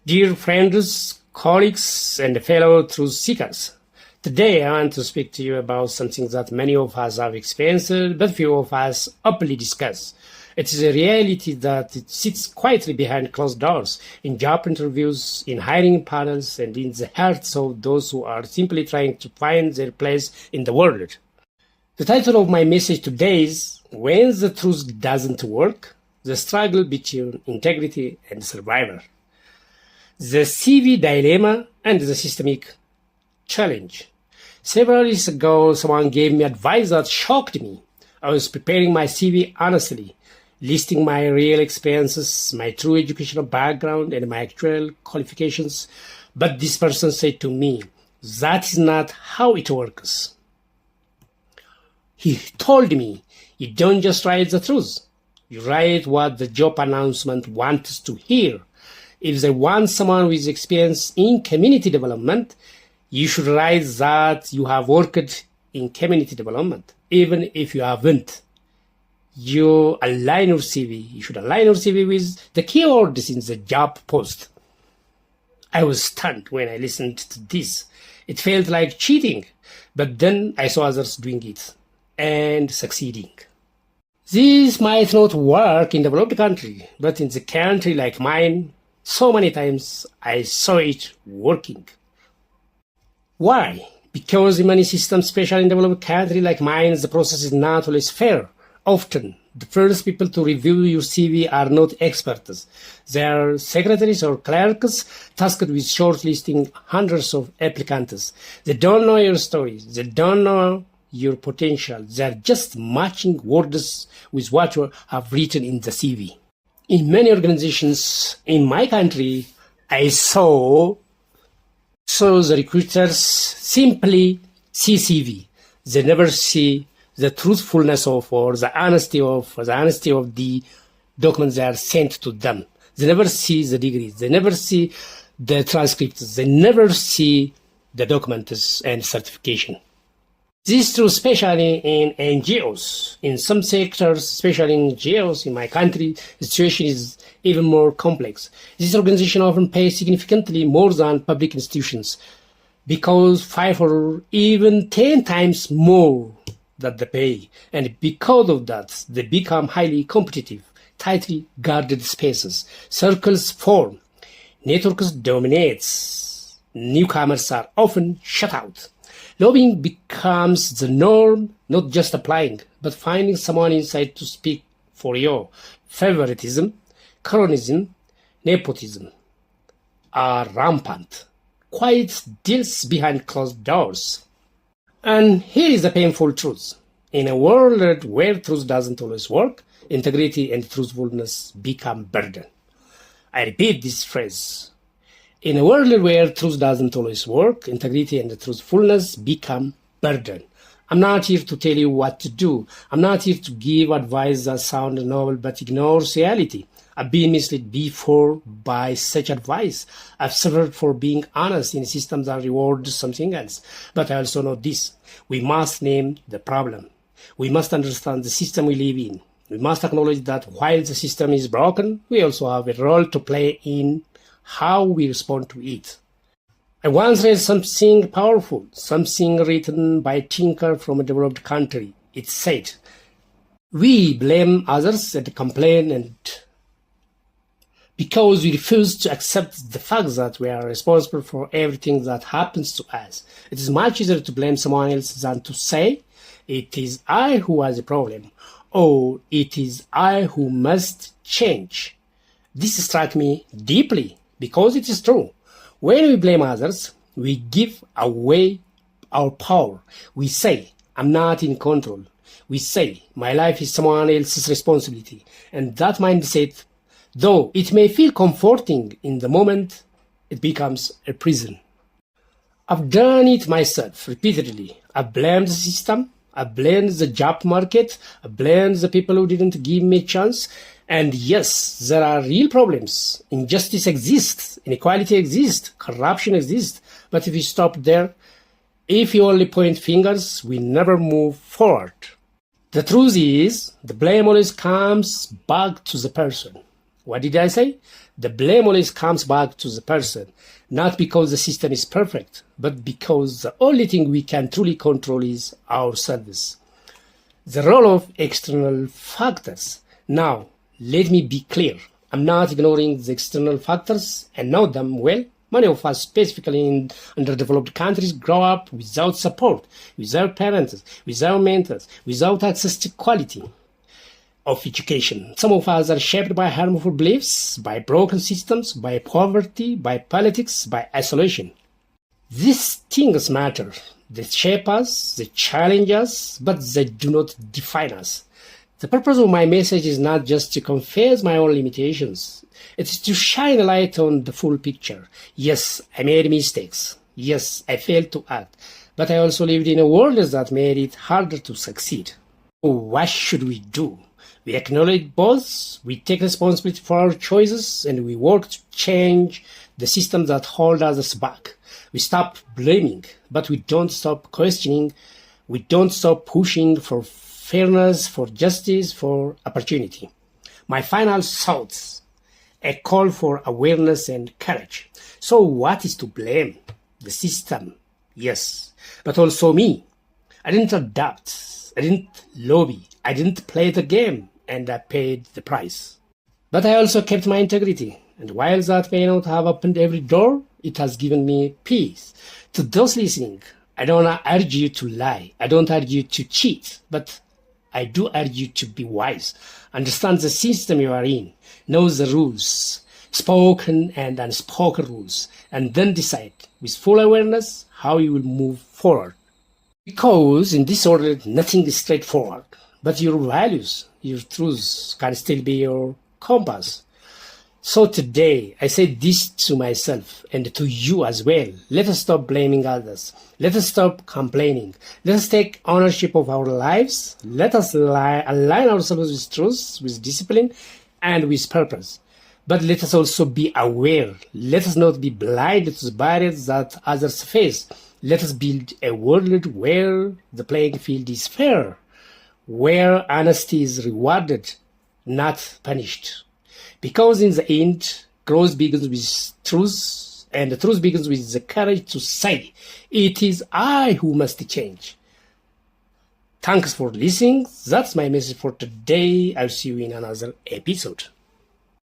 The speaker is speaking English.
Dear friends, colleagues, and fellow truth seekers, today I want to speak to you about something that many of us have experienced, but few of us openly discuss. It is a reality that it sits quietly behind closed doors, in job interviews, in hiring panels, and in the hearts of those who are simply trying to find their place in the world. The title of my message today is When the Truth Doesn't Work, the Struggle Between Integrity and Survival. The CV dilemma and the systemic challenge. Several years ago, someone gave me advice that shocked me. I was preparing my CV honestly, listing my real experiences, my true educational background, and my actual qualifications. But this person said to me, that is not how it works. He told me, you don't just write the truth. You write what the job announcement wants to hear. If they want someone with experience in community development, you should write that you have worked in community development, even if you haven't. You should align your CV with the keywords in the job post. I was stunned when I listened to this. It felt like cheating, but then I saw others doing it and succeeding. This might not work in the developed country, but in a country like mine, so many times I saw it working. Why? Because in many systems, especially in developed countries like mine, the process is not always fair. Often, the first people to review your CV are not experts. They are secretaries or clerks tasked with shortlisting hundreds of applicants. They don't know your story. They don't know your potential. They are just matching words with what you have written in the CV. In many organizations in my country, I saw the recruiters simply see CV. They never see the truthfulness of or the honesty of the documents that are sent to them. They never see the degrees. They never see the transcripts. They never see the documents and certification. This is true especially in NGOs. In some sectors, especially in NGOs in my country, the situation is even more complex. These organizations often pay significantly more than public institutions, because 5 or even 10 times more that they pay. And because of that, they become highly competitive, tightly guarded spaces. Circles form, networks dominate, newcomers are often shut out. Lobbying becomes the norm, not just applying, but finding someone inside to speak for you. Favoritism, cronyism, nepotism are rampant. Quiet deals behind closed doors. And here is the painful truth. In a world where truth doesn't always work, integrity and truthfulness become burden. I repeat this phrase. In a world where truth doesn't always work, integrity and truthfulness become burden. I'm not here to tell you what to do. I'm not here to give advice that sounds noble but ignores reality. I've been misled before by such advice. I've suffered for being honest in systems that reward something else. But I also know this. We must name the problem. We must understand the system we live in. We must acknowledge that while the system is broken, we also have a role to play in how we respond to it. I once read something powerful, something written by a thinker from a developed country. It said, we blame others and complain because we refuse to accept the fact that we are responsible for everything that happens to us. It is much easier to blame someone else than to say, it is I who has a problem, or it is I who must change. This struck me deeply. Because it is true. When we blame others, we give away our power. We say, I'm not in control. We say, my life is someone else's responsibility. And that mindset, though it may feel comforting in the moment, it becomes a prison. I've done it myself repeatedly. I blamed the system. I blamed the job market. I blamed the people who didn't give me a chance. And yes, there are real problems. Injustice exists, inequality exists, corruption exists. But if you stop there, if you only point fingers, we never move forward. The truth is, the blame always comes back to the person. What did I say? The blame always comes back to the person, not because the system is perfect, but because the only thing we can truly control is ourselves. The role of external factors. Now, let me be clear. I'm not ignoring the external factors and know them well. Many of us, specifically in underdeveloped countries, grow up without support, without parents, without mentors, without access to quality of education. Some of us are shaped by harmful beliefs, by broken systems, by poverty, by politics, by isolation. These things matter. They shape us, they challenge us, but they do not define us. The purpose of my message is not just to confess my own limitations. It's to shine a light on the full picture. Yes, I made mistakes. Yes, I failed to act. But I also lived in a world that made it harder to succeed. So what should we do? We acknowledge both, we take responsibility for our choices, and we work to change the systems that hold us back. We stop blaming, but we don't stop questioning. We don't stop pushing for fairness, for justice, for opportunity. My final thoughts, a call for awareness and courage. So what is to blame? The system, yes, but also me. I didn't adapt, I didn't lobby, I didn't play the game, and I paid the price. But I also kept my integrity, and while that may not have opened every door, it has given me peace. To those listening, I don't urge you to lie, I don't urge you to cheat, but I do urge you to be wise. Understand the system you are in, know the rules, spoken and unspoken rules, and then decide with full awareness how you will move forward. Because in this order, nothing is straightforward, but your values, your truths can still be your compass. So today, I say this to myself and to you as well. Let us stop blaming others. Let us stop complaining. Let us take ownership of our lives. Let us align ourselves with truth, with discipline, and with purpose. But let us also be aware. Let us not be blind to the barriers that others face. Let us build a world where the playing field is fair, where honesty is rewarded, not punished. Because in the end, growth begins with truth, and the truth begins with the courage to say, it is I who must change. Thanks for listening. That's my message for today. I'll see you in another episode.